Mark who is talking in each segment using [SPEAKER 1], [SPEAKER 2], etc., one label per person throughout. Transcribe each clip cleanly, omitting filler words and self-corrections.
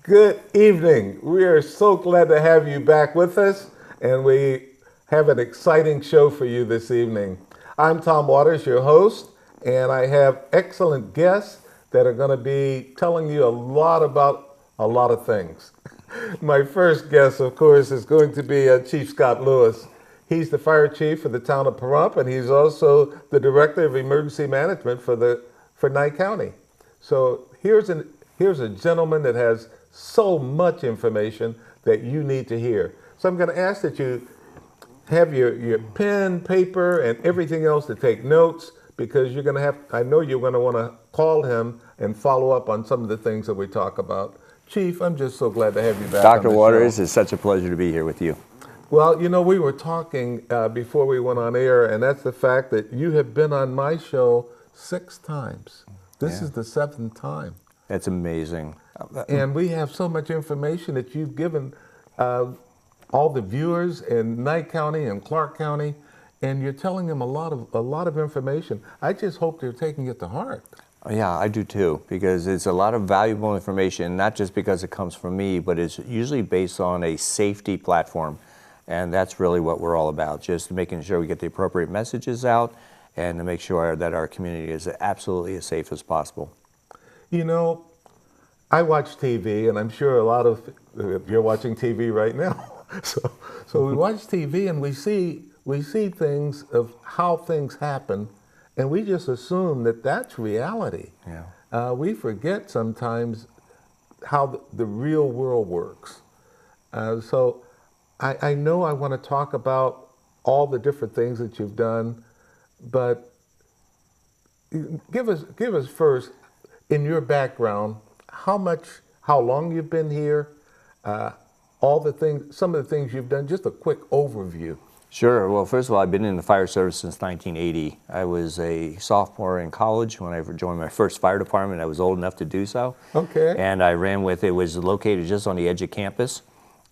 [SPEAKER 1] Good evening. We are so glad to have you back with us, and we have an exciting show for you this evening. I'm Tom Waters, your host, and I have excellent guests that are going to be telling you a lot about a lot of things. My first guest, of course, is going to be Chief Scott Lewis. He's the fire chief for the town of Pahrump, and he's also the director of emergency management for Nye County. So here's a gentleman that has so much information that you need to hear. So I'm going to ask that you have your pen, paper, and everything else to take notes, because you're going to have, I know you're going to want to call him and follow up on some of the things that we talk about. Chief, I'm just so glad to have you back.
[SPEAKER 2] Dr. Waters, it's such a pleasure to be here with you.
[SPEAKER 1] Well, you know, we were talking before we went on air, and that's the fact that you have been on my show 6 times. This is the 7th time.
[SPEAKER 2] That's amazing.
[SPEAKER 1] And we have so much information that you've given all the viewers in Nye County and Clark County, and you're telling them a lot of information. I just hope they're taking it to heart.
[SPEAKER 2] Yeah, I do too, because it's a lot of valuable information, not just because it comes from me, but it's usually based on a safety platform. And that's really what we're all about, just making sure we get the appropriate messages out and to make sure that our community is absolutely as safe as possible.
[SPEAKER 1] You know, I watch TV, and I'm sure a lot of you're watching TV right now. So we watch TV and we see things of how things happen, and we just assume that that's reality.
[SPEAKER 2] Yeah.
[SPEAKER 1] We forget sometimes how the real world works. So I know I want to talk about all the different things that you've done, but give us first, in your background, how long you've been here, all the things, some of the things you've done, just a quick overview.
[SPEAKER 2] Sure. Well, first of all, I've been in the fire service since 1980. I was a sophomore in college when I joined my first fire department. I was old enough to do so.
[SPEAKER 1] Okay.
[SPEAKER 2] And I ran with, it was located just on the edge of campus.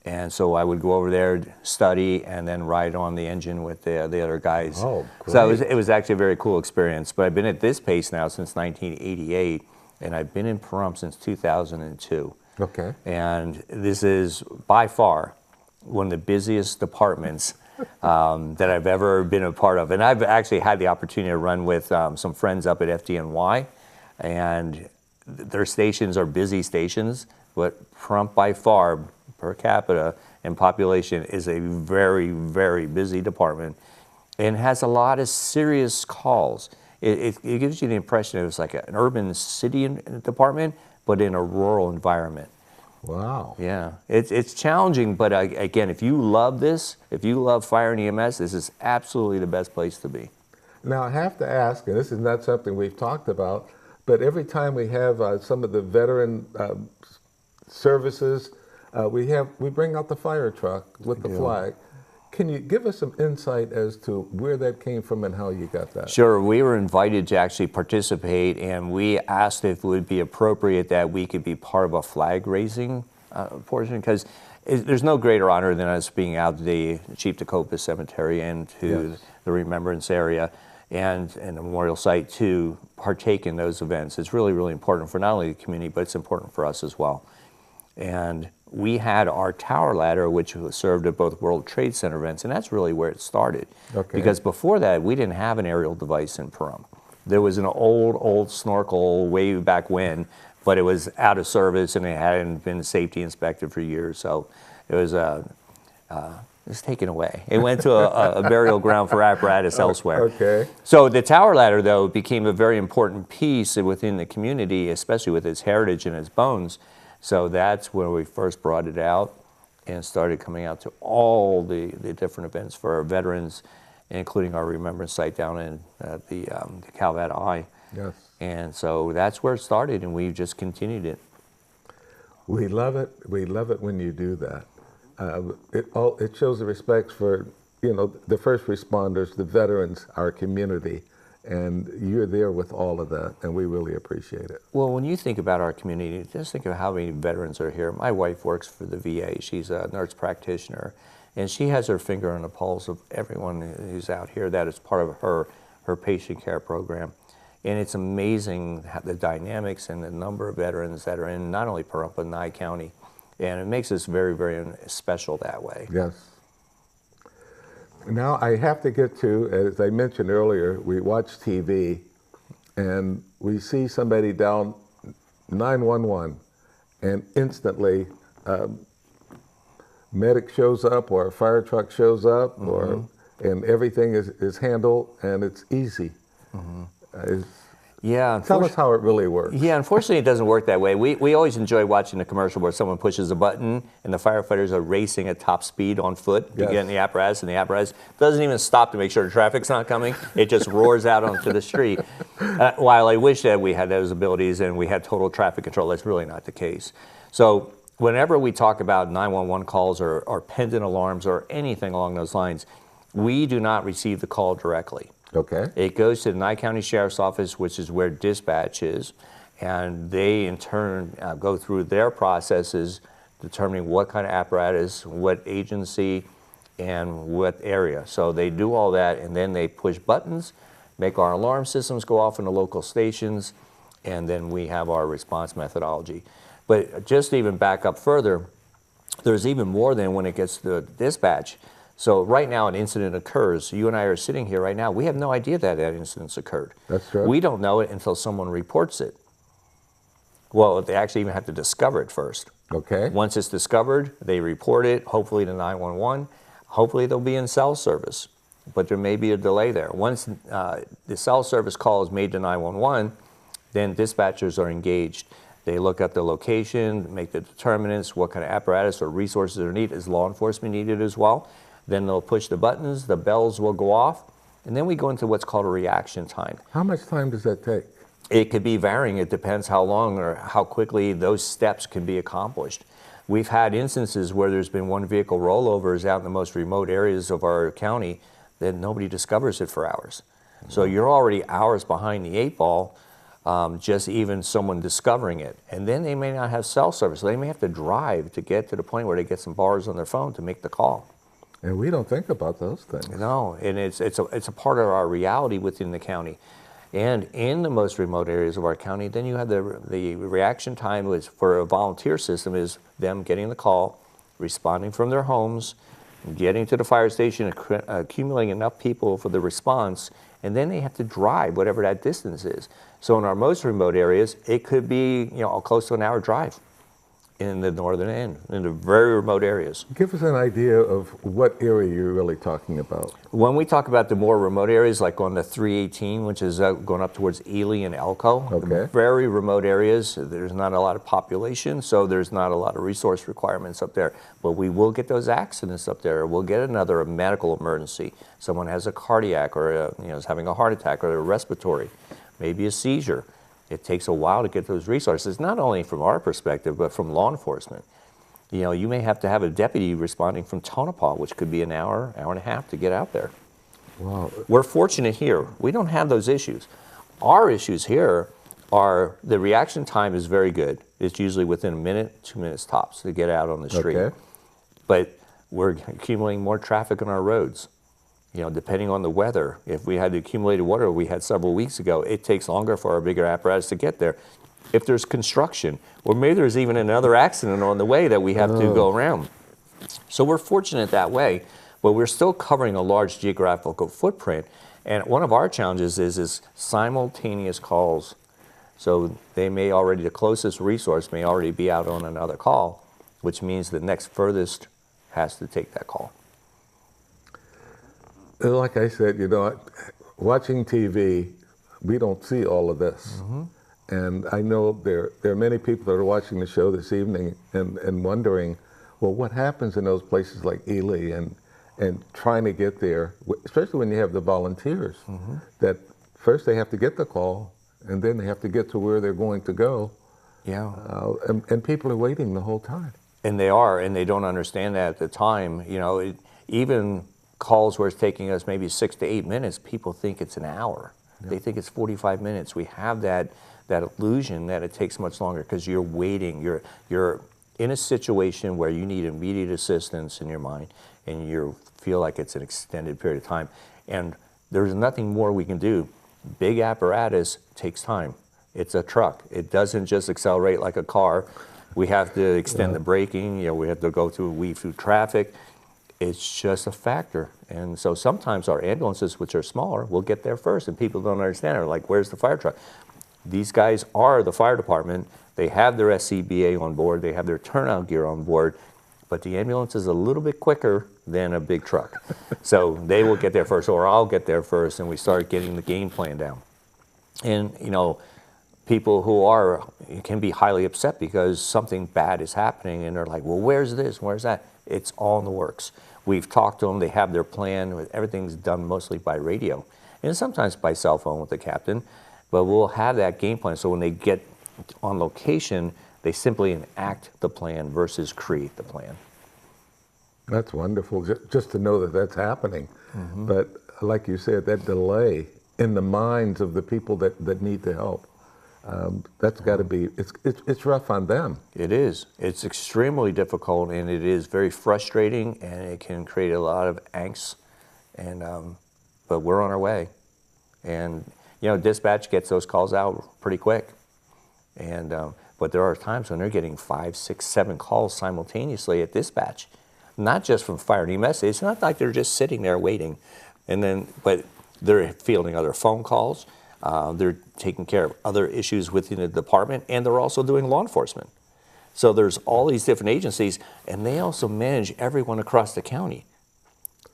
[SPEAKER 2] And so I would go over there, study, and then ride on the engine with the other guys.
[SPEAKER 1] Oh, great.
[SPEAKER 2] So it was actually a very cool experience. But I've been at this pace now since 1988, and I've been in Pahrump since 2002.
[SPEAKER 1] Okay.
[SPEAKER 2] And this is by far one of the busiest departments that I've ever been a part of. And I've actually had the opportunity to run with some friends up at FDNY, and their stations are busy stations, but Pahrump by far, per capita and population, is a very, very busy department and has a lot of serious calls. It gives you the impression it was like an urban city department, but in a rural environment.
[SPEAKER 1] Wow.
[SPEAKER 2] Yeah, it's challenging, but again, if you love this, if you love fire and EMS, this is absolutely the best place to be.
[SPEAKER 1] Now I have to ask, and this is not something we've talked about, but every time we have some of the veteran services, we bring out the fire truck with the flag. Can you give us some insight as to where that came from and how you got that?
[SPEAKER 2] Sure. We were invited to actually participate, and we asked if it would be appropriate that we could be part of a flag raising portion, because there's no greater honor than us being out to the Chief DeCopa Cemetery and to the Remembrance area and the memorial site to partake in those events. It's really, really important for not only the community, but it's important for us as well. And we had our tower ladder, which was served at both World Trade Center events, and that's really where it started.
[SPEAKER 1] Okay.
[SPEAKER 2] Because before that, we didn't have an aerial device in Pahrump. There was an old snorkel way back when, but it was out of service and it hadn't been safety inspected for years. So it was taken away. It went to a burial ground for apparatus elsewhere.
[SPEAKER 1] Okay.
[SPEAKER 2] So the tower ladder, though, became a very important piece within the community, especially with its heritage and its bones. So that's where we first brought it out and started coming out to all the different events for our veterans, including our remembrance site down in the Calvat Eye.
[SPEAKER 1] Yes.
[SPEAKER 2] And so that's where it started, and we've just continued it.
[SPEAKER 1] We love it. We love it when you do that. It shows the respect for, the first responders, the veterans, our community. And you're there with all of that, and we really appreciate it.
[SPEAKER 2] Well, when you think about our community, just think of how many veterans are here. My wife works for the VA. She's a nurse practitioner, and she has her finger on the pulse of everyone who's out here. That is part of her patient care program. And it's amazing the dynamics and the number of veterans that are in not only Pahrump, but Nye County. And it makes us very, very special that way.
[SPEAKER 1] Yes. Now I have to get to, as I mentioned earlier, we watch TV and we see somebody down 911 and instantly medic shows up or a fire truck shows up and everything is handled and it's easy.
[SPEAKER 2] Yeah,
[SPEAKER 1] tell us how it really works.
[SPEAKER 2] Yeah, unfortunately it doesn't work that way. We always enjoy watching the commercial where someone pushes a button and the firefighters are racing at top speed on foot to get in the apparatus, and the apparatus doesn't even stop to make sure the traffic's not coming. It just roars out onto the street. While I wish that we had those abilities and we had total traffic control, that's really not the case. So whenever we talk about 911 calls or pendant alarms or anything along those lines, we do not receive the call directly.
[SPEAKER 1] Okay.
[SPEAKER 2] It goes to the Nye County Sheriff's Office, which is where dispatch is, and they in turn go through their processes determining what kind of apparatus, what agency, and what area. So they do all that, and then they push buttons, make our alarm systems go off in the local stations, and then we have our response methodology. But just to even back up further, there's even more than when it gets to dispatch. So right now an incident occurs. You and I are sitting here right now. We have no idea that that incident's occurred.
[SPEAKER 1] That's true.
[SPEAKER 2] We don't know it until someone reports it. Well, they actually even have to discover it first.
[SPEAKER 1] Okay.
[SPEAKER 2] Once it's discovered, they report it, hopefully to 911. Hopefully they'll be in cell service, but there may be a delay there. Once the cell service call is made to 911, then dispatchers are engaged. They look at the location, make the determinants, what kind of apparatus or resources are needed. Is law enforcement needed as well? Then they'll push the buttons, the bells will go off, and then we go into what's called a reaction time.
[SPEAKER 1] How much time does that take?
[SPEAKER 2] It could be varying. It depends how long or how quickly those steps can be accomplished. We've had instances where there's been one vehicle rollovers out in the most remote areas of our county that nobody discovers it for hours. So you're already hours behind the 8 ball, just even someone discovering it. And then they may not have cell service. So they may have to drive to get to the point where they get some bars on their phone to make the call.
[SPEAKER 1] And we don't think about those things.
[SPEAKER 2] No, and it's a part of our reality within the county. And in the most remote areas of our county, then you have the reaction time was for a volunteer system is them getting the call, responding from their homes, getting to the fire station, accumulating enough people for the response, and then they have to drive whatever that distance is. So in our most remote areas, it could be close to an hour drive in the northern end, in the very remote areas.
[SPEAKER 1] Give us an idea of what area you're really talking about.
[SPEAKER 2] When we talk about the more remote areas, like on the 318, which is going up towards Ely and Elko,
[SPEAKER 1] Okay.
[SPEAKER 2] very remote areas, there's not a lot of population, so there's not a lot of resource requirements up there. But we will get those accidents up there. We'll get another medical emergency. Someone has a cardiac or is having a heart attack or a respiratory, maybe a seizure. It takes a while to get those resources, not only from our perspective, but from law enforcement. You may have to have a deputy responding from Tonopah, which could be an hour, hour and a half to get out there.
[SPEAKER 1] Wow.
[SPEAKER 2] We're fortunate here. We don't have those issues. Our issues here are the reaction time is very good. It's usually within a minute, 2 minutes tops to get out on the street.
[SPEAKER 1] Okay.
[SPEAKER 2] But we're accumulating more traffic on our roads. Depending on the weather, if we had the accumulated water we had several weeks ago, it takes longer for our bigger apparatus to get there. If there's construction, or maybe there's even another accident on the way that we have to go around. So we're fortunate that way, but we're still covering a large geographical footprint. And one of our challenges is simultaneous calls. So the closest resource may already be out on another call, which means the next furthest has to take that call.
[SPEAKER 1] Like I said, watching TV, we don't see all of this. And I know there are many people that are watching the show this evening and wondering, well, what happens in those places like Ely and trying to get there, especially when you have the volunteers, that first they have to get the call and then they have to get to where they're going to go.
[SPEAKER 2] Yeah.
[SPEAKER 1] And people are waiting the whole time.
[SPEAKER 2] And they are, and they don't understand that at the time. Even calls where it's taking us maybe 6 to 8 minutes, people think it's an hour. Yeah. They think it's 45 minutes. We have that illusion that it takes much longer because you're waiting. You're in a situation where you need immediate assistance in your mind, and you feel like it's an extended period of time. And there's nothing more we can do. big apparatus takes time. It's a truck. It doesn't just accelerate like a car. We have to extend the braking. We have to weave through traffic. It's just a factor. And so sometimes our ambulances, which are smaller, will get there first, and people don't understand. They're like, where's the fire truck? These guys are the fire department. They have their SCBA on board. They have their turnout gear on board. But the ambulance is a little bit quicker than a big truck. So they will get there first, or I'll get there first, and we start getting the game plan down. And, people who can be highly upset because something bad is happening, and they're like, well, where's this, where's that? It's all in the works. We've talked to them, they have their plan, everything's done mostly by radio, and sometimes by cell phone with the captain, but we'll have that game plan, so when they get on location, they simply enact the plan versus create the plan.
[SPEAKER 1] That's wonderful, just to know that that's happening. But like you said, that delay in the minds of the people that need the help, that's got to be, it's rough on them.
[SPEAKER 2] It is. It's extremely difficult, and it is very frustrating, and it can create a lot of angst. And but we're on our way. And dispatch gets those calls out pretty quick. And but there are times when they're getting 5, 6, 7 calls simultaneously at dispatch, not just from fire and EMS. It's not like they're just sitting there waiting, but they're fielding other phone calls. They're taking care of other issues within the department, and they're also doing law enforcement. So there's all these different agencies, and they also manage everyone across the county.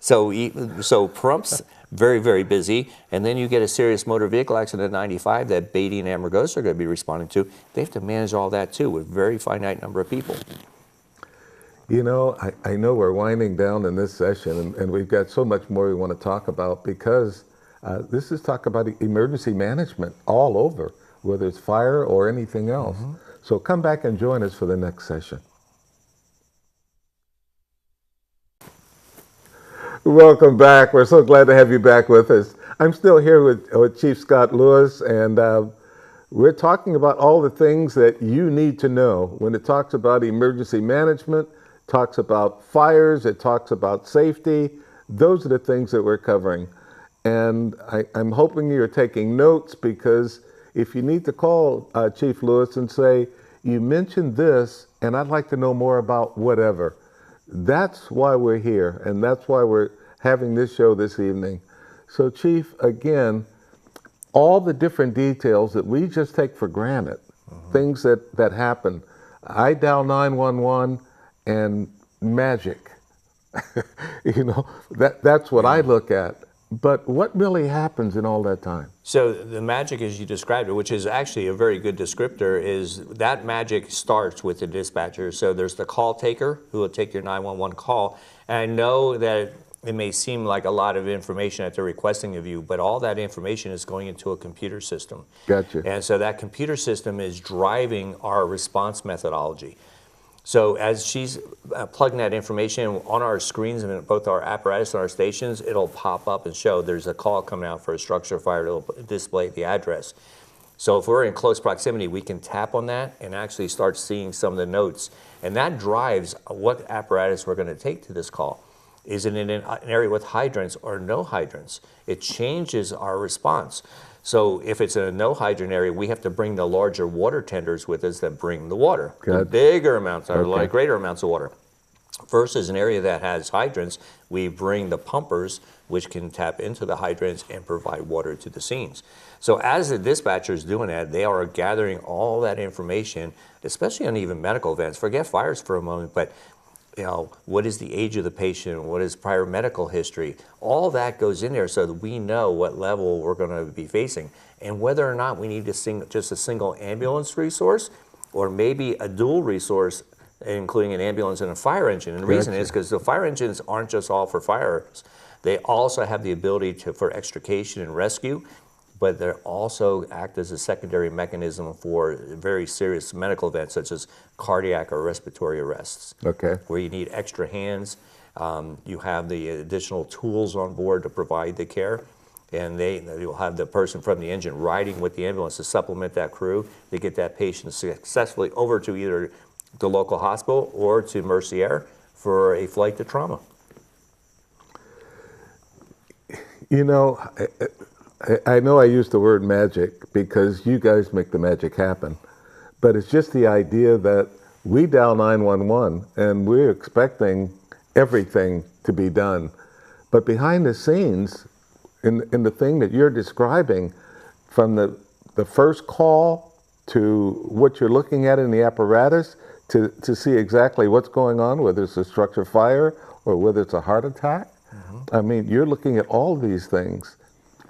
[SPEAKER 2] So Pahrump's very, very busy, and then you get a serious motor vehicle accident at 95 that Beatty and Amargosa are going to be responding to. They have to manage all that too with a very finite number of people.
[SPEAKER 1] I know we're winding down in this session, and we've got so much more we want to talk about, because this is talk about emergency management all over, whether it's fire or anything else. So come back and join us for the next session. Welcome back. We're so glad to have you back with us. I'm still here with Chief Scott Lewis, and we're talking about all the things that you need to know when it talks about emergency management, talks about fires, it talks about safety. Those are the things that we're covering. And I'm hoping you're taking notes, because if you need to call Chief Lewis and say, you mentioned this, and I'd like to know more about whatever, that's why we're here, and that's why we're having this show this evening. So Chief, again, all the different details that we just take for granted, things that happen. I dial 911 and magic. That's what I look at. But what really happens in all that time?
[SPEAKER 2] So the magic, as you described it, which is actually a very good descriptor, is that magic starts with the dispatcher. So there's the call taker who will take your 911 call. And I know that it may seem like a lot of information that they're requesting of you, but all that information is going into a computer system.
[SPEAKER 1] Gotcha.
[SPEAKER 2] And so that computer system is driving our response methodology. So as she's plugging that information on our screens and both our apparatus and our stations, it'll pop up and show there's a call coming out for a structure fire. It'll display the address. So if we're in close proximity, we can tap on that and actually start seeing some of the notes. And that drives what apparatus we're going to take to this call. Is it in an area with hydrants or no hydrants? It changes our response. So if it's a no hydrant area, we have to bring the larger water tenders with us that bring the water. The bigger amounts are like greater amounts of water. Versus an area that has hydrants, we bring the pumpers, which can tap into the hydrants and provide water to the scenes. So as the dispatcher is doing that, they are gathering all that information, especially on even medical events. Forget fires for a moment, but what is the age of the patient? What is prior medical history? All that goes in there so that we know what level we're going to be facing and whether or not we need just a single ambulance resource or maybe a dual resource, including an ambulance and a fire engine. And the reason is because the fire engines aren't just all for fires. They also have the ability for extrication and rescue, but they also act as a secondary mechanism for very serious medical events such as cardiac or respiratory arrests, where you need extra hands. You have the additional tools on board to provide the care, and you'll have the person from the engine riding with the ambulance to supplement that crew to get that patient successfully over to either the local hospital or to Mercier for a flight to trauma.
[SPEAKER 1] I know I use the word magic because you guys make the magic happen, but it's just the idea that we dial 911 and we're expecting everything to be done. But behind the scenes, in the thing that you're describing, from the first call to what you're looking at in the apparatus to see exactly what's going on, whether it's a structure fire or whether it's a heart attack. I mean, you're looking at all these things.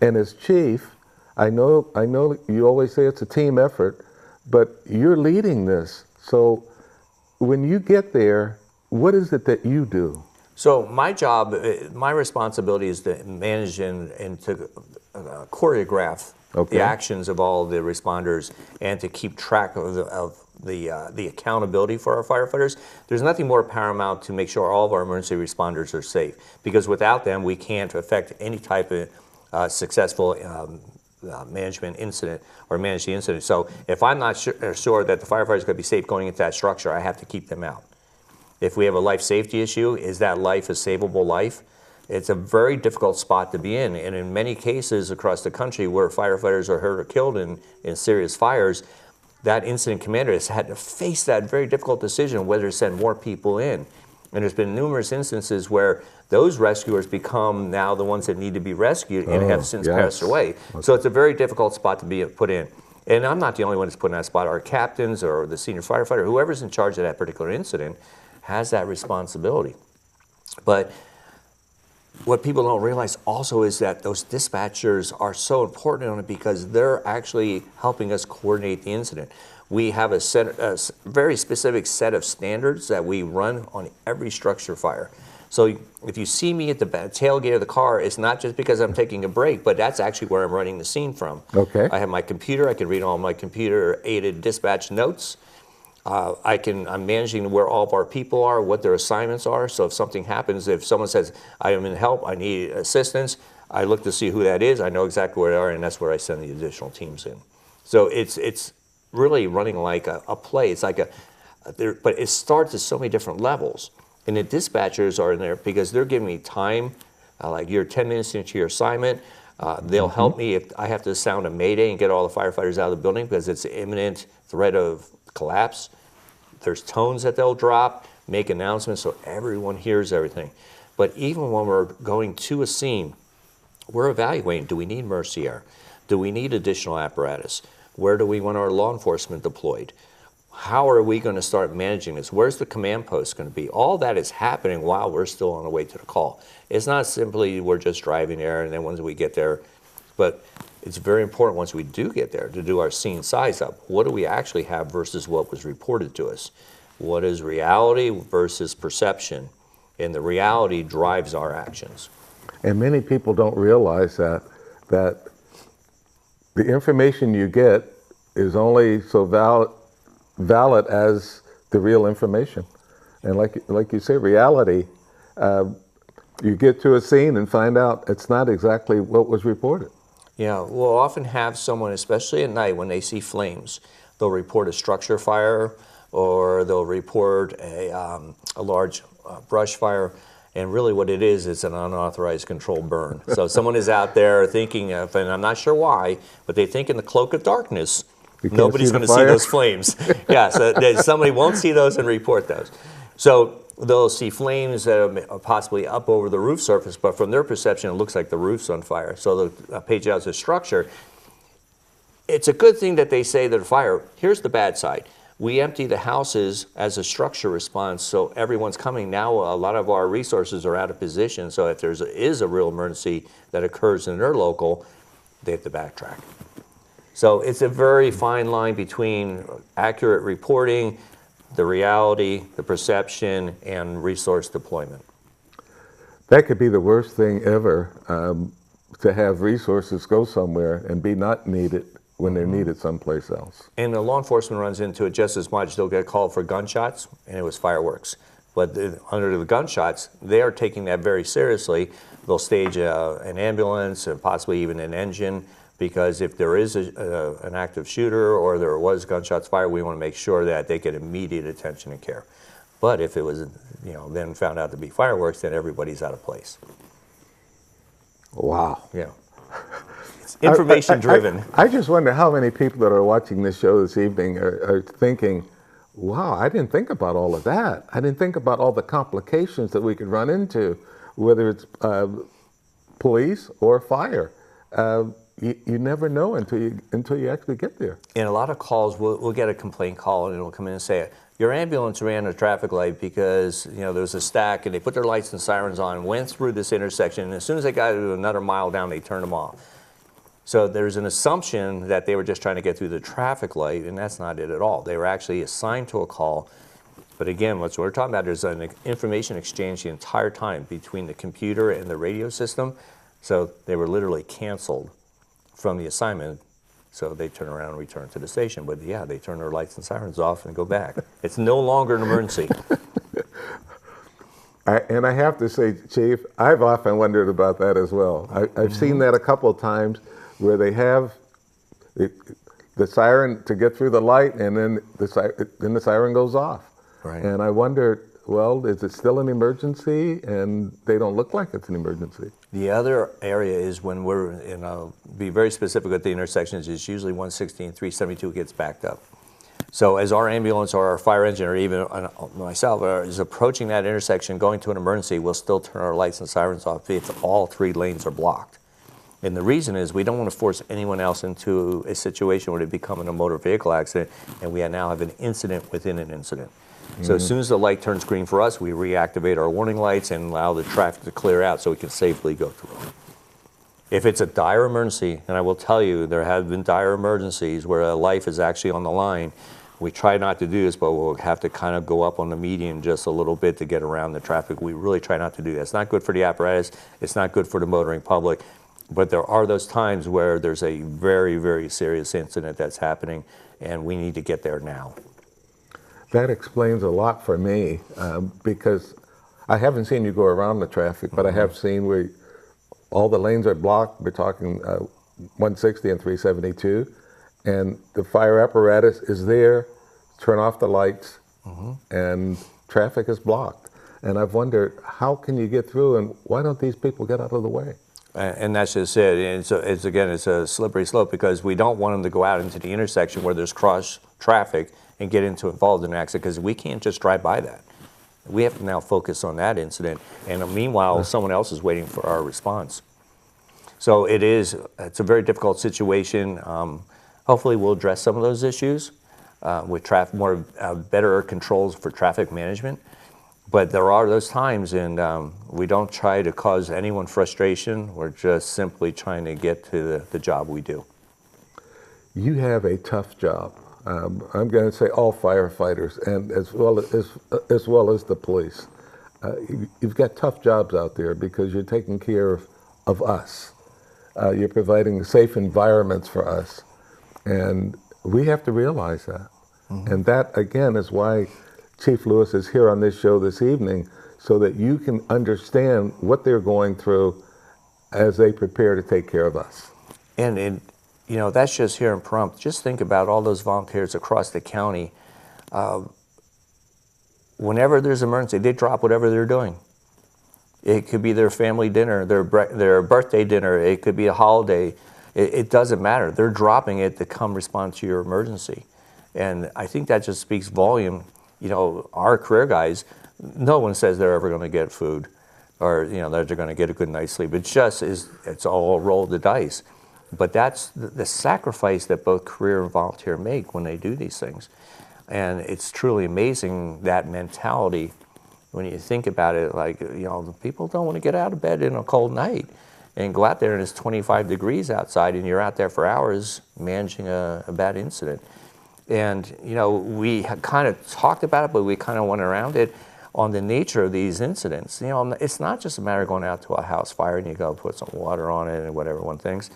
[SPEAKER 1] And as chief, I know you always say it's a team effort, but you're leading this. So when you get there, what is it that you do?
[SPEAKER 2] So my job, my responsibility is to manage and to choreograph the actions of all the responders and to keep track of the accountability for our firefighters. There's nothing more paramount to make sure all of our emergency responders are safe, because without them, we can't affect any type of successful management incident or manage the incident. So if I'm not sure that the firefighter is going to be safe going into that structure, I have to keep them out. If we have a life safety issue, is that life a savable life? It's a very difficult spot to be in. And in many cases across the country where firefighters are hurt or killed in serious fires, that incident commander has had to face that very difficult decision whether to send more people in. And there's been numerous instances where those rescuers become now the ones that need to be rescued and have since passed away. So it's a very difficult spot to be put in. And I'm not the only one that's put in that spot. Our captains or the senior firefighter, whoever's in charge of that particular incident, has that responsibility. But what people don't realize also is that those dispatchers are so important on it because they're actually helping us coordinate the incident. We have a very specific set of standards that we run on every structure fire. So if you see me at the tailgate of the car, it's not just because I'm taking a break, but that's actually where I'm running the scene from.
[SPEAKER 1] Okay.
[SPEAKER 2] I have my computer. I can read all my computer-aided dispatch notes. I'm managing where all of our people are, what their assignments are. So if something happens, if someone says, I am in help, I need assistance, I look to see who that is. I know exactly where they are, and that's where I send the additional teams in. So it's really running like a play. It's like but it starts at so many different levels. And the dispatchers are in there because they're giving me time, like you're 10 minutes into your assignment. They'll help me if I have to sound a mayday and get all the firefighters out of the building because it's an imminent threat of collapse. There's tones that they'll drop, make announcements so everyone hears everything. But even when we're going to a scene, we're evaluating, do we need mercy air? Do we need additional apparatus? Where do we want our law enforcement deployed? How are we going to start managing this? Where's the command post going to be? All that is happening while we're still on the way to the call. It's not simply we're just driving there and then once we get there, but it's very important once we do get there to do our scene size up. What do we actually have versus what was reported to us? What is reality versus perception? And the reality drives our actions.
[SPEAKER 1] And many people don't realize that the information you get is only so valid as the real information. And like you say, reality, you get to a scene and find out it's not exactly what was reported.
[SPEAKER 2] Yeah, we'll often have someone, especially at night, when they see flames, they'll report a structure fire or they'll report a large brush fire. And really what it is an unauthorized controlled burn. So someone is out there thinking of, and I'm not sure why, but they think in the cloak of darkness, nobody's going to see those flames. Yeah, so somebody won't see those and report those. So they'll see flames that are possibly up over the roof surface, but from their perception, it looks like the roof's on fire. So they'll page out as a structure. It's a good thing that they say that a fire. Here's the bad side. We empty the houses as a structure response, so everyone's coming. Now a lot of our resources are out of position, so if there is a real emergency that occurs in their local, they have to backtrack. So it's a very fine line between accurate reporting, the reality, the perception, and resource deployment.
[SPEAKER 1] That could be the worst thing ever, to have resources go somewhere and be not needed when they're needed someplace else.
[SPEAKER 2] And the law enforcement runs into it just as much. They'll get called for gunshots, and it was fireworks. But under the gunshots, they are taking that very seriously. They'll stage an ambulance and possibly even an engine, because if there is an active shooter or there was gunshots fired, we want to make sure that they get immediate attention and care. But if it was, then found out to be fireworks, then everybody's out of place.
[SPEAKER 1] Wow.
[SPEAKER 2] Yeah. information driven.
[SPEAKER 1] I just wonder how many people that are watching this show this evening are thinking, wow, I didn't think about all of that. I didn't think about all the complications that we could run into, whether it's police or fire. You never know until you actually get there.
[SPEAKER 2] In a lot of calls, we'll get a complaint call and it'll come in and say, your ambulance ran a traffic light because there was a stack and they put their lights and sirens on and went through this intersection, and as soon as they got to another mile down, they turned them off. So there's an assumption that they were just trying to get through the traffic light, and that's not it at all. They were actually assigned to a call. But again, what we're talking about is an information exchange the entire time between the computer and the radio system. So they were literally canceled from the assignment. So they turn around and return to the station. But yeah, they turn their lights and sirens off and go back. It's no longer an emergency.
[SPEAKER 1] And I have to say, Chief, I've often wondered about that as well. I've seen that a couple of times where they have the siren to get through the light, and then the siren goes off.
[SPEAKER 2] Right.
[SPEAKER 1] And I wonder, well, is it still an emergency? And they don't look like it's an emergency.
[SPEAKER 2] The other area is when we're, be very specific at the intersections, is usually 160 and 372 gets backed up. So as our ambulance or our fire engine or even myself is approaching that intersection, going to an emergency, we'll still turn our lights and sirens off if all 3 lanes are blocked. And the reason is we don't want to force anyone else into a situation where they become in a motor vehicle accident and we now have an incident within an incident. So as soon as the light turns green for us, we reactivate our warning lights and allow the traffic to clear out so we can safely go through. If it's a dire emergency, and I will tell you there have been dire emergencies where a life is actually on the line, we try not to do this, but we'll have to kind of go up on the median just a little bit to get around the traffic. We really try not to do that. It's not good for the apparatus. It's not good for the motoring public. But there are those times where there's a very, very serious incident that's happening, and we need to get there now.
[SPEAKER 1] That explains a lot for me, because I haven't seen you go around the traffic, but I have seen where all the lanes are blocked. We're talking 160 and 372, and the fire apparatus is there, turn off the lights, and traffic is blocked. And I've wondered, how can you get through, and why don't these people get out of the way?
[SPEAKER 2] And that's just it. And it's again, it's a slippery slope because we don't want them to go out into the intersection where there's cross traffic and get involved in an accident, because we can't just drive by that. We have to now focus on that incident, and meanwhile, someone else is waiting for our response. So it's a very difficult situation. Hopefully we'll address some of those issues with better controls for traffic management. But there are those times, and we don't try to cause anyone frustration. We're just simply trying to get to the job we do.
[SPEAKER 1] You have a tough job. I'm going to say all firefighters, and as well as the police. You've got tough jobs out there because you're taking care of us. You're providing safe environments for us, and we have to realize that. And that, again, is why Chief Lewis is here on this show this evening, so that you can understand what they're going through as they prepare to take care of us.
[SPEAKER 2] And that's just here in Pahrump. Just think about all those volunteers across the county. Whenever there's an emergency, they drop whatever they're doing. It could be their family dinner, their birthday dinner. It could be a holiday. It doesn't matter. They're dropping it to come respond to your emergency. And I think that just speaks volume. Our career guys, no one says they're ever going to get food or, that they're going to get a good night's sleep. It's all a roll of the dice. But that's the sacrifice that both career and volunteer make when they do these things. And it's truly amazing, that mentality, when you think about it, people don't want to get out of bed in a cold night and go out there and it's 25 degrees outside and you're out there for hours managing a bad incident. And, we kind of talked about it, but we kind of went around it on the nature of these incidents. It's not just a matter of going out to a house fire and you go put some water on it and whatever one thinks.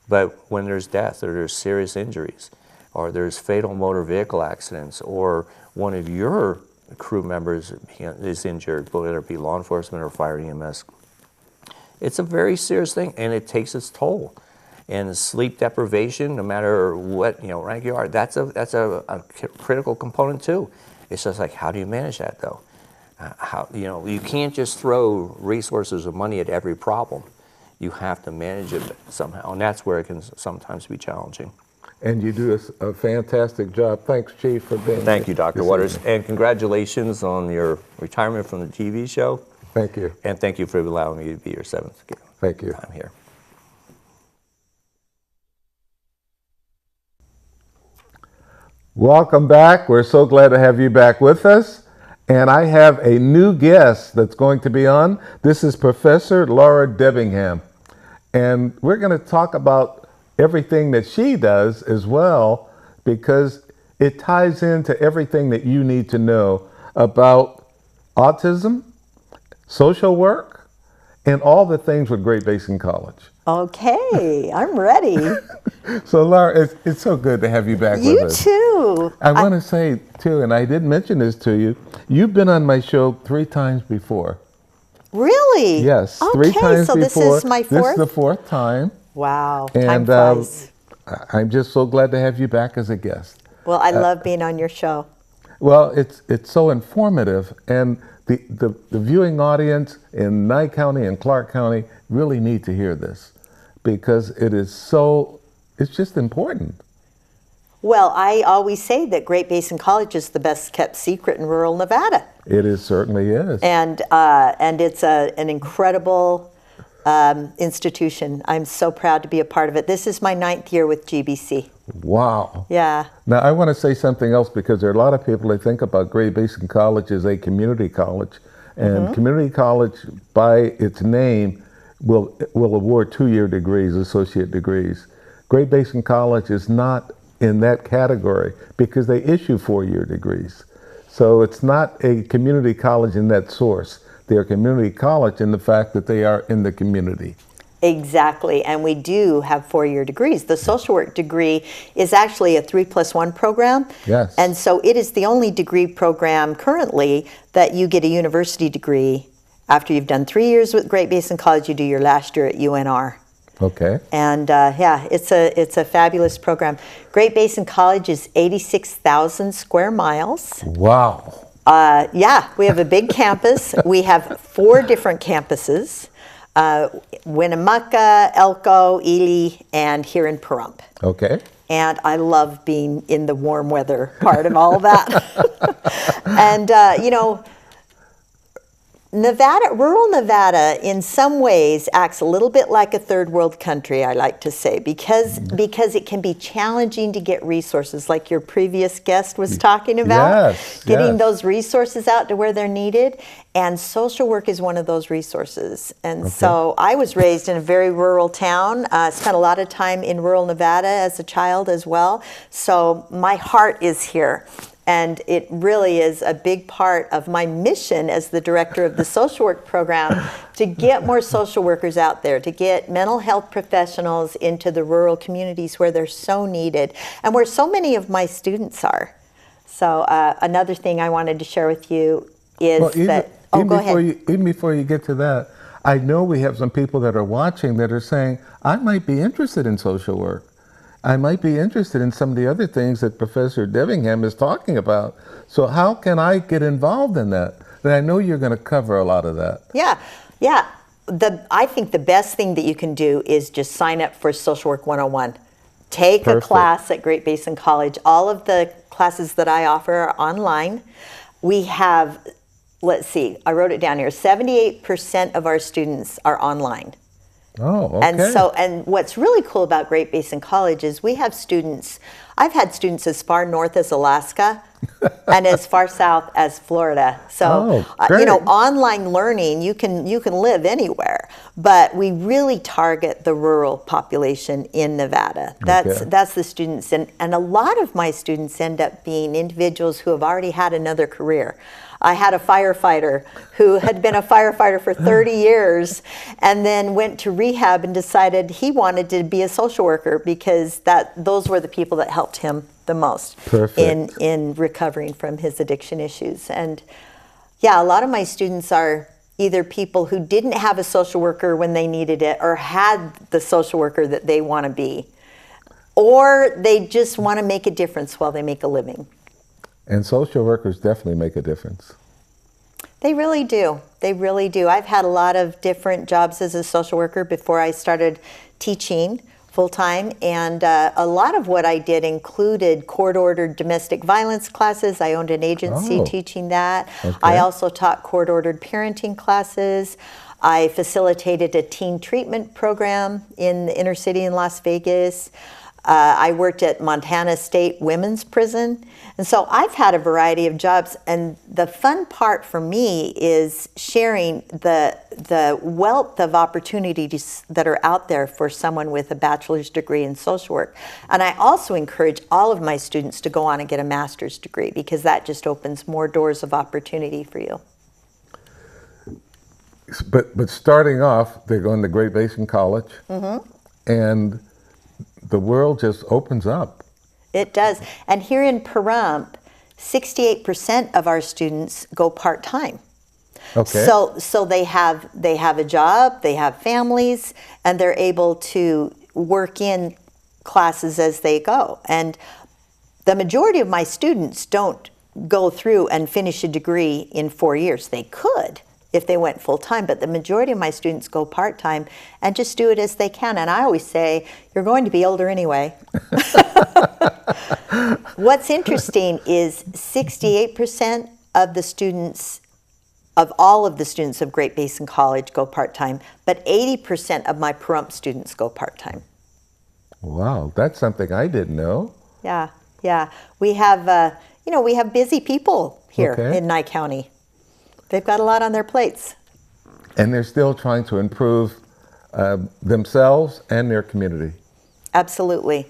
[SPEAKER 2] But when there's death or there's serious injuries or there's fatal motor vehicle accidents or one of your crew members is injured, whether it be law enforcement or fire EMS, it's a very serious thing and it takes its toll. And sleep deprivation, no matter what rank you are, that's a critical component too. It's just like, how do you manage that though? You can't just throw resources or money at every problem. you have to manage it somehow, and that's where it can sometimes be challenging.
[SPEAKER 1] And you do a fantastic job. Thanks, Chief, for being here.
[SPEAKER 2] Thank you, Dr.
[SPEAKER 1] this
[SPEAKER 2] Waters,
[SPEAKER 1] evening.
[SPEAKER 2] and congratulations on your retirement from the TV show.
[SPEAKER 1] Thank you.
[SPEAKER 2] And thank you for allowing me to be your seventh
[SPEAKER 1] Thank you.
[SPEAKER 2] time here.
[SPEAKER 1] Welcome back. We're so glad to have you back with us. And I have a new guest that's going to be on. This is Professor Laura Debbingham. And we're going to talk about everything that she does as well, because it ties into everything that you need to know about autism, social work, and all the things with Great Basin College.
[SPEAKER 3] Okay, I'm ready.
[SPEAKER 1] So Laura, it's so good to have you back with us.
[SPEAKER 3] You too.
[SPEAKER 1] I want to say too, and I did mention this to you, you've been on my show 3 times before.
[SPEAKER 3] Really?
[SPEAKER 1] Yes,
[SPEAKER 3] okay,
[SPEAKER 1] 3 times
[SPEAKER 3] so
[SPEAKER 1] before.
[SPEAKER 3] this is my
[SPEAKER 1] This
[SPEAKER 3] fourth?
[SPEAKER 1] is the 4th time.
[SPEAKER 3] Wow,
[SPEAKER 1] And
[SPEAKER 3] time flies.
[SPEAKER 1] I'm just so glad to have you back as a guest.
[SPEAKER 3] Well, I love being on your show.
[SPEAKER 1] Well, it's so informative, and the viewing audience in Nye County and Clark County really need to hear this, because it's just important.
[SPEAKER 3] Well, I always say that Great Basin College is the best kept secret in rural Nevada.
[SPEAKER 1] It certainly is.
[SPEAKER 3] And it's an incredible institution. I'm so proud to be a part of it. This is my 9th year with GBC.
[SPEAKER 1] Wow.
[SPEAKER 3] Yeah.
[SPEAKER 1] Now, I want to say something else, because there are a lot of people that think about Great Basin College as a community college. And community college, by its name, will award 2-year degrees, associate degrees. Great Basin College is not in that category because they issue 4-year degrees. So it's not a community college in that source. They're a community college in the fact that they are in the community.
[SPEAKER 3] Exactly, and we do have 4-year degrees. The social work degree is actually a 3+1 program.
[SPEAKER 1] Yes.
[SPEAKER 3] And so it is the only degree program currently that you get a university degree. After you've done 3 years with Great Basin College, you do your last year at UNR.
[SPEAKER 1] Okay.
[SPEAKER 3] And yeah, it's a fabulous program. Great Basin College is 86,000 square miles.
[SPEAKER 1] Wow.
[SPEAKER 3] Yeah, we have a big campus. We have 4 different campuses. Winnemucca, Elko, Ely, and here in Pahrump.
[SPEAKER 1] Okay.
[SPEAKER 3] And I love being in the warm weather part of all of that. And, you know, rural Nevada, in some ways, acts a little bit like a third world country, I like to say, because it can be challenging to get resources, like your previous guest was talking about.
[SPEAKER 1] Yes,
[SPEAKER 3] getting
[SPEAKER 1] yes.
[SPEAKER 3] those resources out to where they're needed. And social work is one of those resources. And so I was raised in a very rural town, spent a lot of time in rural Nevada as a child as well. So my heart is here. And it really is a big part of my mission as the director of the social work program to get more social workers out there, to get mental health professionals into the rural communities where they're so needed and where so many of my students are. So another thing I wanted to share with you is go ahead.
[SPEAKER 1] Even before you get to that, I know we have some people that are watching that are saying, I might be interested in social work. I might be interested in some of the other things that Professor Debbingham is talking about. So how can I get involved in that? And I know you're going to cover a lot of that.
[SPEAKER 3] Yeah. I think the best thing that you can do is just sign up for Social Work 101. Take a class at Great Basin College. All of the classes that I offer are online. We have, let's see, I wrote it down here, 78% of our students are online.
[SPEAKER 1] Oh, okay.
[SPEAKER 3] And what's really cool about Great Basin College is we have students, I've had students as far north as Alaska and as far south as Florida. So, you know, online learning, you can live anywhere, but we really target the rural population in Nevada. That's the students. And a lot of my students end up being individuals who have already had another career. I had a firefighter who had been a firefighter for 30 years and then went to rehab and decided he wanted to be a social worker because those were the people that helped him the most in recovering from his addiction issues. And yeah, a lot of my students are either people who didn't have a social worker when they needed it or had the social worker that they want to be, or they just want to make a difference while they make a living.
[SPEAKER 1] And social workers definitely make a difference.
[SPEAKER 3] They really do. They really do. I've had a lot of different jobs as a social worker before I started teaching full-time, and a lot of what I did included court-ordered domestic violence classes. I owned an agency teaching that.
[SPEAKER 1] Okay.
[SPEAKER 3] I also taught court-ordered parenting classes. I facilitated a teen treatment program in the inner city in Las Vegas. I worked at Montana State Women's Prison. And so I've had a variety of jobs, and the fun part for me is sharing the wealth of opportunities that are out there for someone with a bachelor's degree in social work. And I also encourage all of my students to go on and get a master's degree, because that just opens more doors of opportunity for you.
[SPEAKER 1] But starting off, they're going to Great Basin College, and the world just opens up.
[SPEAKER 3] It does. And here in Pahrump, 68% of our students go part-time.
[SPEAKER 1] Okay.
[SPEAKER 3] So they have a job, they have families, and they're able to work in classes as they go. And the majority of my students don't go through and finish a degree in 4 years. They could if they went full-time, but the majority of my students go part-time and just do it as they can. And I always say, you're going to be older anyway. What's interesting is 68% of the students, of all of the students of Great Basin College go part-time, but 80% of my Pahrump students go part-time.
[SPEAKER 1] Wow, that's something I didn't know.
[SPEAKER 3] Yeah, yeah. We have, we have busy people here in Nye County. They've got a lot on their plates.
[SPEAKER 1] And they're still trying to improve themselves and their community.
[SPEAKER 3] Absolutely,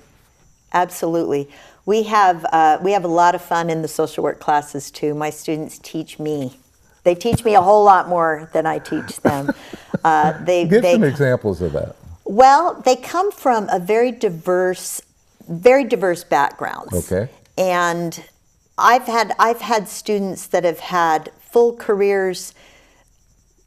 [SPEAKER 3] absolutely. We have a lot of fun in the social work classes too. My students teach me. They teach me a whole lot more than I teach them.
[SPEAKER 1] Give some examples of that.
[SPEAKER 3] Well, they come from a very diverse backgrounds.
[SPEAKER 1] Okay.
[SPEAKER 3] And I've had students that have had full careers.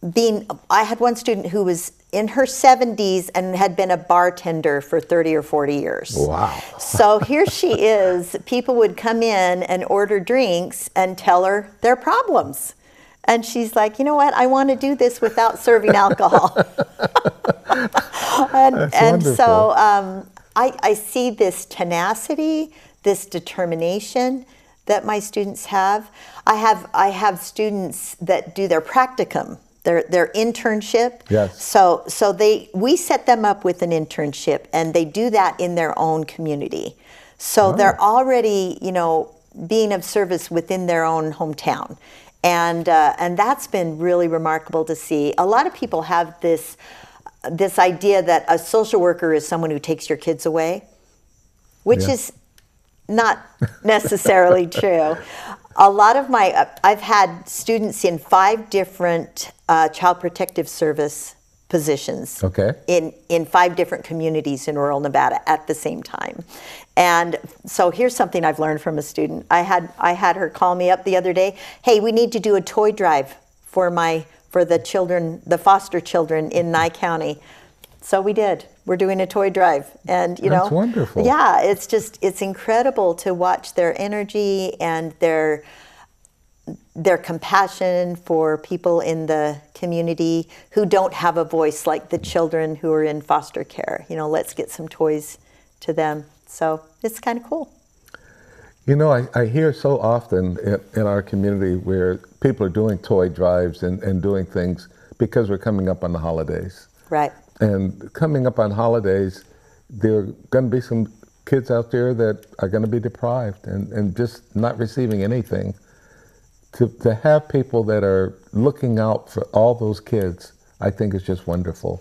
[SPEAKER 3] I had one student who was in her 70s and had been a bartender for 30 or 40 years.
[SPEAKER 1] Wow.
[SPEAKER 3] So here she is. People would come in and order drinks and tell her their problems. And she's like, you know what? I want to do this without serving alcohol. and so I see this tenacity, this determination that my students have. I have students that do their practicum, their internship.
[SPEAKER 1] Yes.
[SPEAKER 3] So we set them up with an internship, and they do that in their own community. So they're already, being of service within their own hometown. And that's been really remarkable to see. A lot of people have this idea that a social worker is someone who takes your kids away, which is not necessarily true. A lot of I've had students in 5 different child protective service positions in 5 different communities in rural Nevada at the same time. And so here's something I've learned from a student. I had her call me up the other day. Hey, we need to do a toy drive for the children, the foster children in Nye County. So we did. We're doing a toy drive, and
[SPEAKER 1] that's wonderful.
[SPEAKER 3] Yeah, it's incredible to watch their energy and their compassion for people in the community who don't have a voice, like the children who are in foster care. Let's get some toys to them. So it's kind of cool.
[SPEAKER 1] I hear so often in our community where people are doing toy drives and doing things because we're coming up on the holidays.
[SPEAKER 3] Right.
[SPEAKER 1] And coming up on holidays, there are going to be some kids out there that are going to be deprived and just not receiving anything. To have people that are looking out for all those kids, I think is just wonderful.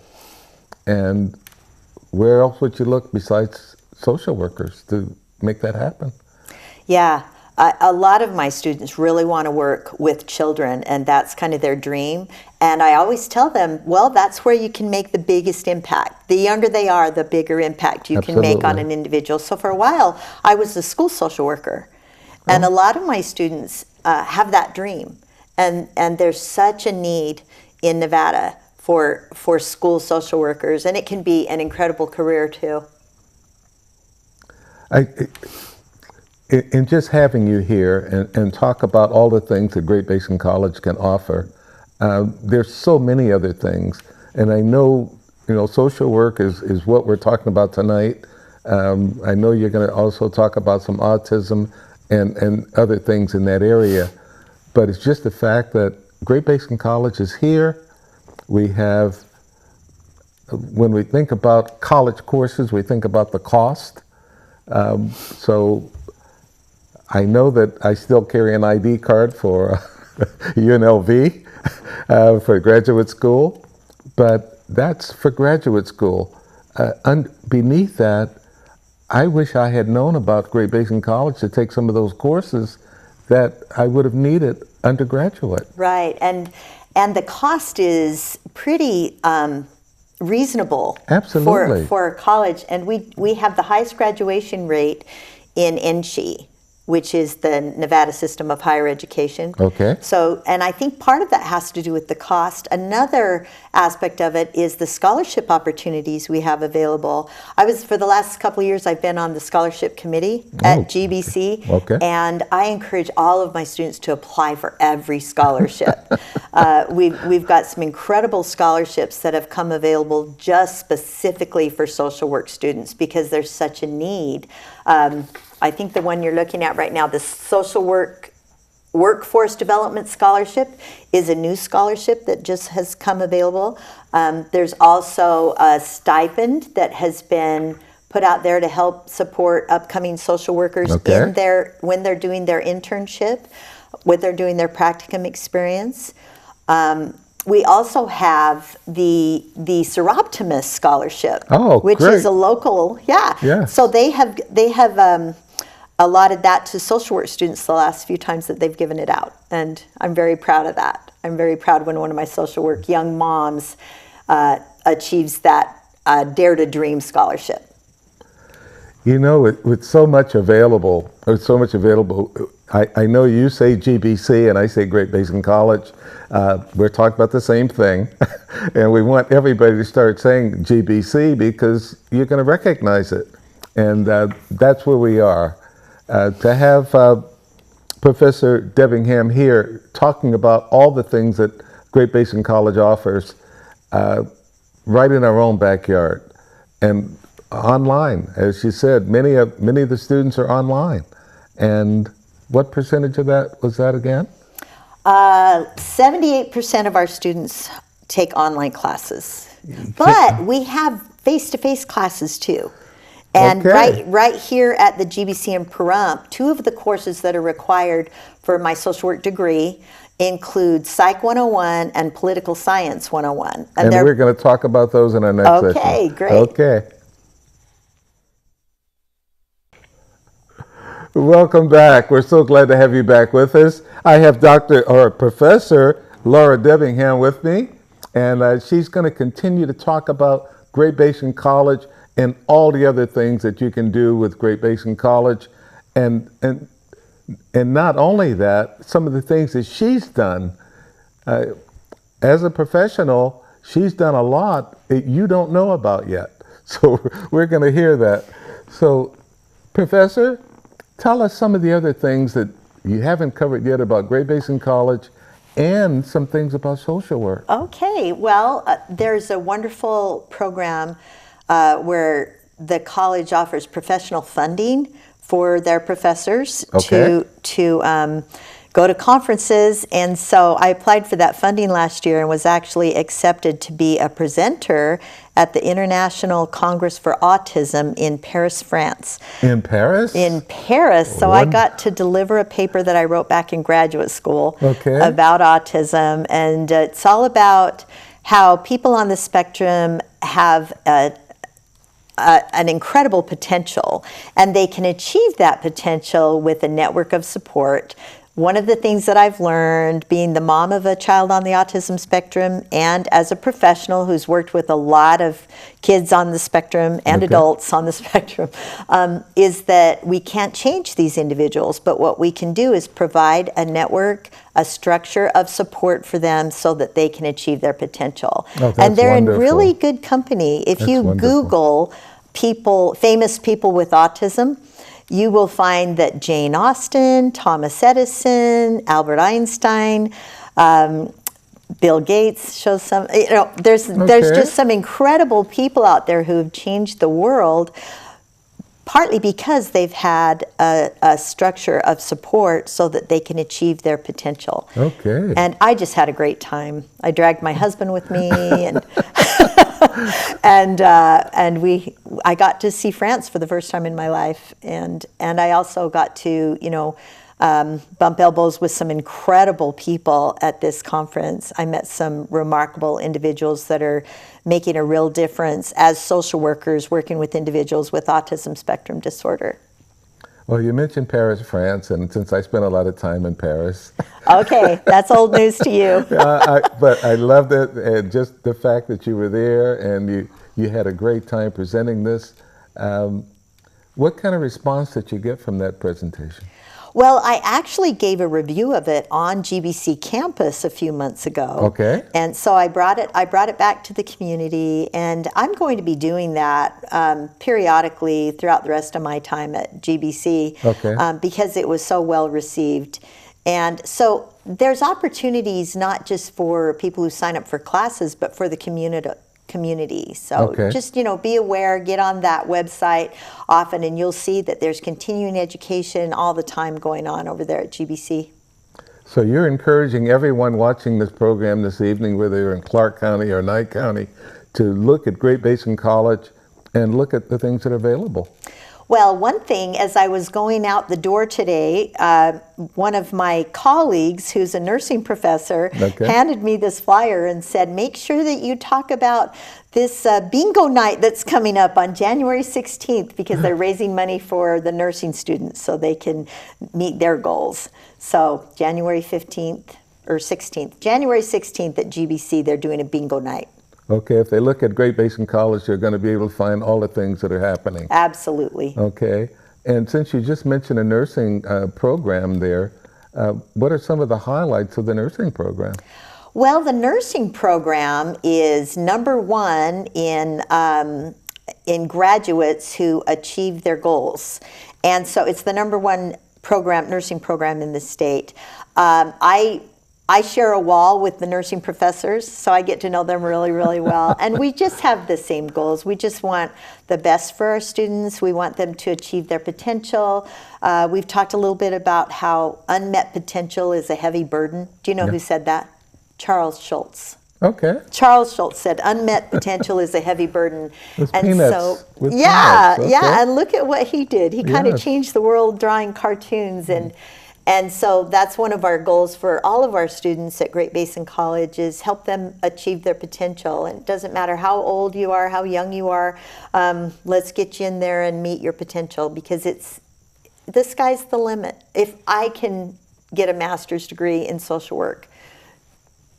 [SPEAKER 1] And where else would you look besides social workers to make that happen?
[SPEAKER 3] Yeah. A lot of my students really want to work with children, and that's kind of their dream. And I always tell them, well, that's where you can make the biggest impact. The younger they are, the bigger impact you can make on an individual. So for a while, I was a school social worker. And a lot of my students have that dream. And there's such a need in Nevada for school social workers, and it can be an incredible career too.
[SPEAKER 1] In just having you here and talk about all the things that Great Basin College can offer, There's so many other things. And I know, social work is what we're talking about tonight. I know you're going to also talk about some autism and other things in that area. But it's just the fact that Great Basin College is here. We have, when we think about college courses, we think about the cost. So I know that I still carry an ID card for UNLV for graduate school, but that's for graduate school. Beneath that, I wish I had known about Great Basin College to take some of those courses that I would have needed undergraduate.
[SPEAKER 3] Right, and the cost is pretty reasonable.
[SPEAKER 1] Absolutely.
[SPEAKER 3] For college, and we have the highest graduation rate in NSHE, which is the Nevada System of Higher Education.
[SPEAKER 1] Okay.
[SPEAKER 3] So, and I think part of that has to do with the cost. Another aspect of it is the scholarship opportunities we have available. For the last couple of years, I've been on the scholarship committee at GBC.
[SPEAKER 1] Okay.
[SPEAKER 3] And I encourage all of my students to apply for every scholarship. We've got some incredible scholarships that have come available just specifically for social work students because there's such a need. I think the one you're looking at right now, the Social Work Workforce Development Scholarship, is a new scholarship that just has come available. There's also a stipend that has been put out there to help support upcoming social workers when they're doing their internship, when they're doing their practicum experience. We also have the Seroptimus Scholarship, which
[SPEAKER 1] great.
[SPEAKER 3] is a local,
[SPEAKER 1] Yeah.
[SPEAKER 3] So they have allotted that to social work students the last few times that they've given it out, and I'm very proud of that. I'm very proud when one of my social work young moms achieves that Dare to Dream scholarship.
[SPEAKER 1] With so much available, I know you say GBC and I say Great Basin College. We're talking about the same thing. And we want everybody to start saying GBC because you're going to recognize it. And that's where we are. To have Professor Devingham here talking about all the things that Great Basin College offers right in our own backyard. And online, as she said, many of the students are online. And what percentage of that was that again?
[SPEAKER 3] 78% of our students take online classes, but we have face-to-face classes too. And right here at the GBC in Pahrump, 2 of the courses that are required for my social work degree include Psych 101 and Political Science 101.
[SPEAKER 1] And we're going to talk about those in our next session.
[SPEAKER 3] Okay, great.
[SPEAKER 1] Okay. Welcome back. We're so glad to have you back with us. I have Professor Laura Devingham with me, and she's going to continue to talk about Great Basin College and all the other things that you can do with Great Basin College. And not only that, some of the things that she's done. As a professional, she's done a lot that you don't know about yet. So we're going to hear that. So, Professor, tell us some of the other things that you haven't covered yet about Great Basin College and some things about social work.
[SPEAKER 3] Okay, well, there's a wonderful program where the college offers professional funding for their professors to go to conferences. And so I applied for that funding last year and was actually accepted to be a presenter at the International Congress for Autism in Paris, France.
[SPEAKER 1] In Paris?
[SPEAKER 3] In Paris. So I got to deliver a paper that I wrote back in graduate school about autism. And it's all about how people on the spectrum have an incredible potential, and they can achieve that potential with a network of support. One of the things that I've learned, being the mom of a child on the autism spectrum and as a professional who's worked with a lot of kids on the spectrum and adults on the spectrum, is that we can't change these individuals, but what we can do is provide a network, a structure of support for them so that they can achieve their potential. And they're in really good company. If you Google famous people with autism, you will find that Jane Austen, Thomas Edison, Albert Einstein, Bill Gates shows some, there's just some incredible people out there who have changed the world, partly because they've had a structure of support so that they can achieve their potential.
[SPEAKER 1] Okay.
[SPEAKER 3] And I just had a great time. I dragged my husband with me, and I got to see France for the first time in my life, and I also got to bump elbows with some incredible people at this conference. I met some remarkable individuals that are making a real difference as social workers working with individuals with autism spectrum disorder.
[SPEAKER 1] Well, you mentioned Paris, France, and since I spent a lot of time in Paris.
[SPEAKER 3] Okay, that's old news to you.
[SPEAKER 1] But I loved it, and just the fact that you were there and you had a great time presenting this. What kind of response did you get from that presentation?
[SPEAKER 3] Well, I actually gave a review of it on GBC campus a few months ago.
[SPEAKER 1] Okay.
[SPEAKER 3] And so I brought it back to the community, and I'm going to be doing that periodically throughout the rest of my time at GBC.
[SPEAKER 1] Okay.
[SPEAKER 3] Because it was so well received. And so there's opportunities not just for people who sign up for classes, but for the community. So just, be aware, get on that website often, and you'll see that there's continuing education all the time going on over there at GBC.
[SPEAKER 1] So you're encouraging everyone watching this program this evening, whether you're in Clark County or Nye County, to look at Great Basin College and look at the things that are available.
[SPEAKER 3] Well, one thing, as I was going out the door today, one of my colleagues, who's a nursing professor, handed me this flyer and said, make sure that you talk about this bingo night that's coming up on January 16th, because they're raising money for the nursing students so they can meet their goals. So January 15th or 16th, January 16th at GBC, they're doing a bingo night.
[SPEAKER 1] Okay, if they look at Great Basin College, they're going to be able to find all the things that are happening.
[SPEAKER 3] Absolutely.
[SPEAKER 1] Okay, and since you just mentioned a nursing program there, what are some of the highlights of the nursing program?
[SPEAKER 3] Well, the nursing program is #1 in graduates who achieve their goals. And so it's the #1 nursing program in the state. I share a wall with the nursing professors, so I get to know them really, really well. And we just have the same goals. We just want the best for our students. We want them to achieve their potential. We've talked a little bit about how unmet potential is a heavy burden. Do you know who said that? Charles Schultz.
[SPEAKER 1] Okay.
[SPEAKER 3] Charles Schultz said unmet potential is a heavy burden.
[SPEAKER 1] With
[SPEAKER 3] and
[SPEAKER 1] peanuts.
[SPEAKER 3] so
[SPEAKER 1] With
[SPEAKER 3] yeah,
[SPEAKER 1] peanuts.
[SPEAKER 3] yeah, and look at what he did. He kind of changed the world drawing cartoons, and so that's one of our goals for all of our students at Great Basin College, is help them achieve their potential. And it doesn't matter how old you are, how young you are, let's get you in there and meet your potential, because the sky's the limit. If I can get a master's degree in social work,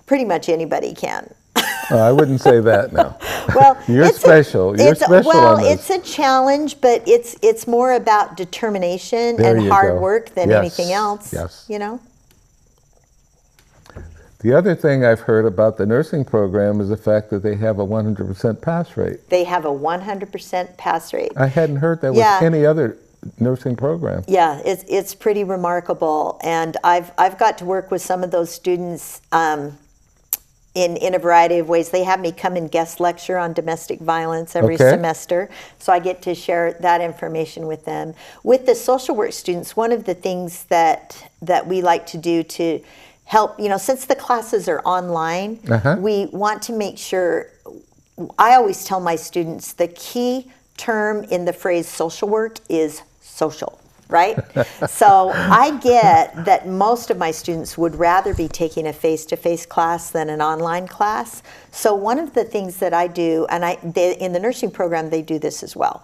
[SPEAKER 3] pretty much anybody can.
[SPEAKER 1] I wouldn't say that now.
[SPEAKER 3] Well,
[SPEAKER 1] you're special. You're special on this.
[SPEAKER 3] It's a challenge, but it's more about determination
[SPEAKER 1] There
[SPEAKER 3] and
[SPEAKER 1] you
[SPEAKER 3] hard
[SPEAKER 1] go.
[SPEAKER 3] work than
[SPEAKER 1] Yes.
[SPEAKER 3] anything else.
[SPEAKER 1] Yes.
[SPEAKER 3] The
[SPEAKER 1] other thing I've heard about the nursing program is the fact that they have a 100% pass rate.
[SPEAKER 3] They have a 100% pass rate.
[SPEAKER 1] I hadn't heard that with any other nursing program.
[SPEAKER 3] Yeah, it's pretty remarkable, and I've got to work with some of those students in a variety of ways. They have me come and guest lecture on domestic violence every semester, so I get to share that information with them. With the social work students, one of the things that we like to do to help, since the classes are online, we want to make sure, I always tell my students, the key term in the phrase social work is social. Right? So I get that most of my students would rather be taking a face-to-face class than an online class. So one of the things that I do, and in the nursing program they do this as well,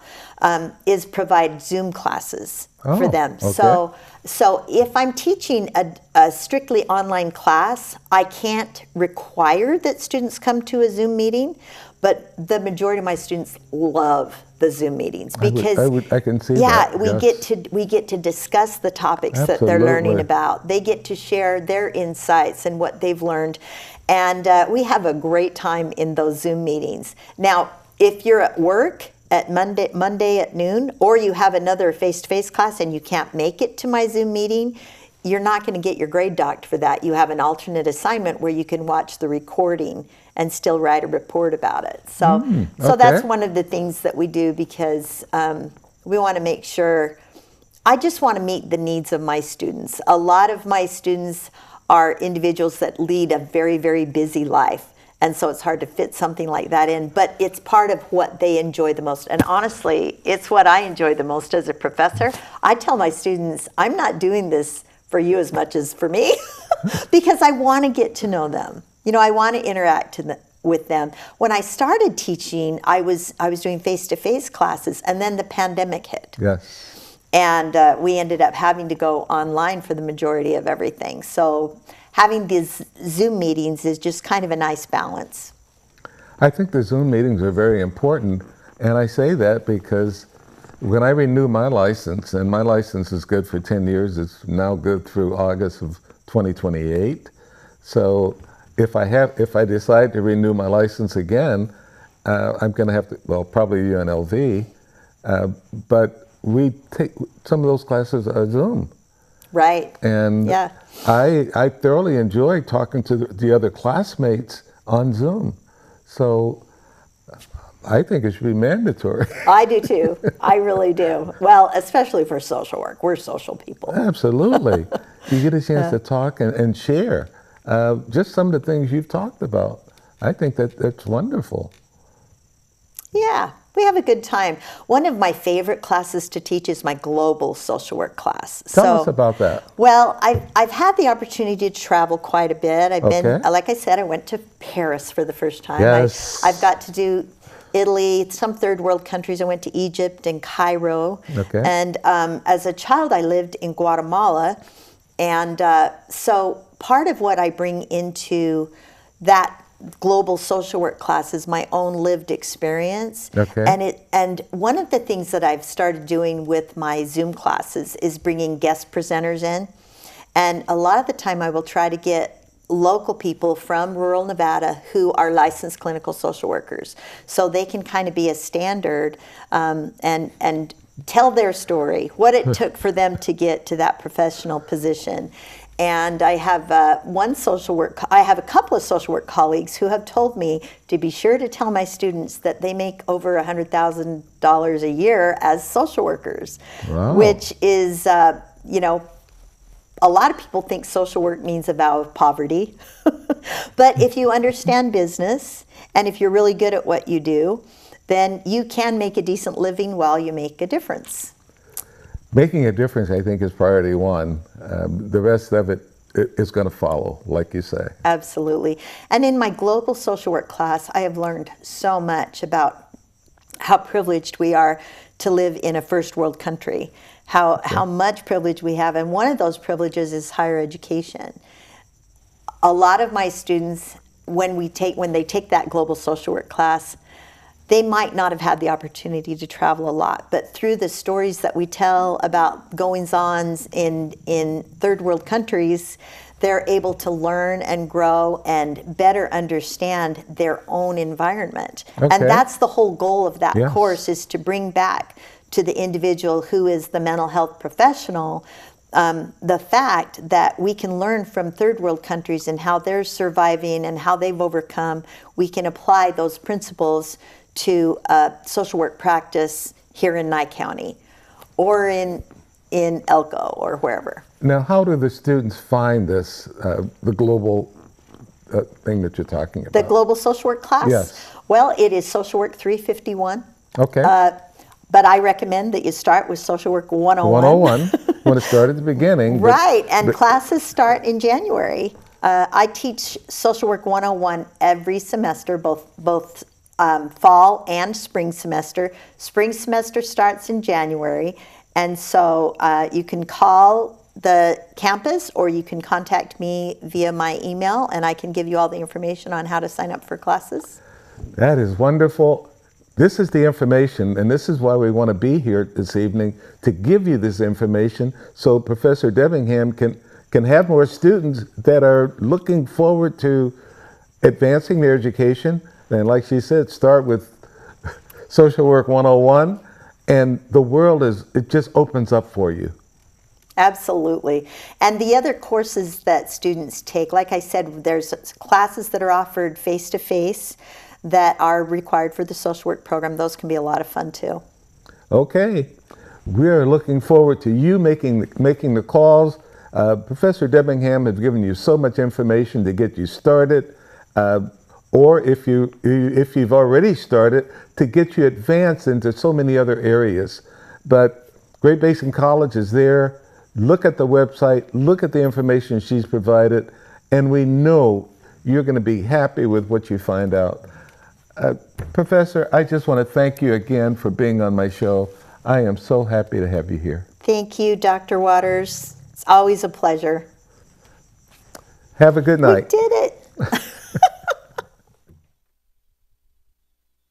[SPEAKER 3] is provide Zoom classes for them.
[SPEAKER 1] Okay.
[SPEAKER 3] So if I'm teaching a strictly online class, I can't require that students come to a Zoom meeting, but the majority of my students love the Zoom meetings, because
[SPEAKER 1] I can see that.
[SPEAKER 3] we get to discuss the topics that they're learning about. They get to share their insights and what they've learned, and we have a great time in those Zoom meetings. Now, if you're at work at Monday at noon, or you have another face-to-face class and you can't make it to my Zoom meeting, you're not going to get your grade docked for that. You have an alternate assignment where you can watch the recording and still write a report about it. So, so that's one of the things that we do, because we want to make sure, I just want to meet the needs of my students. A lot of my students are individuals that lead a very, very busy life. And so it's hard to fit something like that in, but it's part of what they enjoy the most. And honestly, it's what I enjoy the most as a professor. I tell my students, I'm not doing this for you as much as for me, because I want to get to know them. You know, I want to interact with them. When I started teaching, I was doing face-to-face classes, and then the pandemic hit.
[SPEAKER 1] Yes.
[SPEAKER 3] And we ended up having to go online for the majority of everything. So having these Zoom meetings is just kind of a nice balance.
[SPEAKER 1] I think the Zoom meetings are very important, and I say that because when I renew my license, and my license is good for 10 years, it's now good through August of 2028. So if I decide to renew my license again, I'm going to have to, well, probably UNLV, but we take some of those classes are Zoom.
[SPEAKER 3] Right.
[SPEAKER 1] And
[SPEAKER 3] yeah.
[SPEAKER 1] I thoroughly enjoy talking to the other classmates on Zoom. So I think it should be mandatory.
[SPEAKER 3] I do too. I really do. Well, especially for social work. We're social people.
[SPEAKER 1] Absolutely. You get a chance to talk and share just some of the things you've talked about. I think that's wonderful.
[SPEAKER 3] Yeah. We have a good time. One of my favorite classes to teach is my global social work class.
[SPEAKER 1] Tell us about that.
[SPEAKER 3] Well, I've had the opportunity to travel quite a bit. I've been, like I said, I went to Paris for the first time.
[SPEAKER 1] Yes.
[SPEAKER 3] I've got to do Italy, some third world countries. I went to Egypt and Cairo.
[SPEAKER 1] Okay.
[SPEAKER 3] And as a child, I lived in Guatemala. And so part of what I bring into that global social work class is my own lived experience.
[SPEAKER 1] Okay.
[SPEAKER 3] And one of the things that I've started doing with my Zoom classes is bringing guest presenters in. And a lot of the time I will try to get local people from rural Nevada who are licensed clinical social workers, so they can kind of be a standard and tell their story, what it took for them to get to that professional position. And I have I have a couple of social work colleagues who have told me to be sure to tell my students that they make over $100,000 a year as social workers.
[SPEAKER 1] Wow.
[SPEAKER 3] Which is, you know, a lot of people think social work means a vow of poverty. But if you understand business and if you're really good at what you do, then you can make a decent living while you make a difference.
[SPEAKER 1] Making a difference, I think, is priority one. The rest of it is going to follow, like you say.
[SPEAKER 3] Absolutely. And in my global social work class, I have learned so much about how privileged we are to live in a first world country, how much privilege we have. And one of those privileges is higher education. A lot of my students, when they take that global social work class, they might not have had the opportunity to travel a lot, but through the stories that we tell about goings-ons in third world countries, they're able to learn and grow and better understand their own environment. And that's the whole goal of that course, is to bring back to the individual who is the mental health professional the fact that we can learn from third world countries and how they're surviving and how they've overcome. We can apply those principles to social work practice here in Nye County or in Elko or wherever.
[SPEAKER 1] Now, how do the students find this, the global thing that you're talking about?
[SPEAKER 3] The global social work class?
[SPEAKER 1] Yes.
[SPEAKER 3] Well, it is Social Work 351.
[SPEAKER 1] Okay.
[SPEAKER 3] But I recommend that you start with Social Work 101.
[SPEAKER 1] 101, want to start at the beginning.
[SPEAKER 3] Right, and classes start in January. I teach Social Work 101 every semester, both fall and spring semester. Spring semester starts in January, and so you can call the campus or you can contact me via my email, and I can give you all the information on how to sign up for classes.
[SPEAKER 1] That is wonderful. This is the information, and this is why we want to be here this evening, to give you this information so Professor Devingham can have more students that are looking forward to advancing their education. And like she said, start with Social Work 101, and the world it just opens up for you.
[SPEAKER 3] Absolutely. And the other courses that students take, like I said, there's classes that are offered face-to-face that are required for the social work program. Those can be a lot of fun too.
[SPEAKER 1] Okay. We're looking forward to you making the calls. Professor Debbingham has given you so much information to get you started, or if you've already started, to get you advanced into so many other areas. But Great Basin College is there. Look at the website, look at the information she's provided, and we know you're going to be happy with what you find out. Professor, I just want to thank you again for being on my show. I am so happy to have you here.
[SPEAKER 3] Thank you, Dr. Waters. It's always a pleasure.
[SPEAKER 1] Have a good night.
[SPEAKER 3] You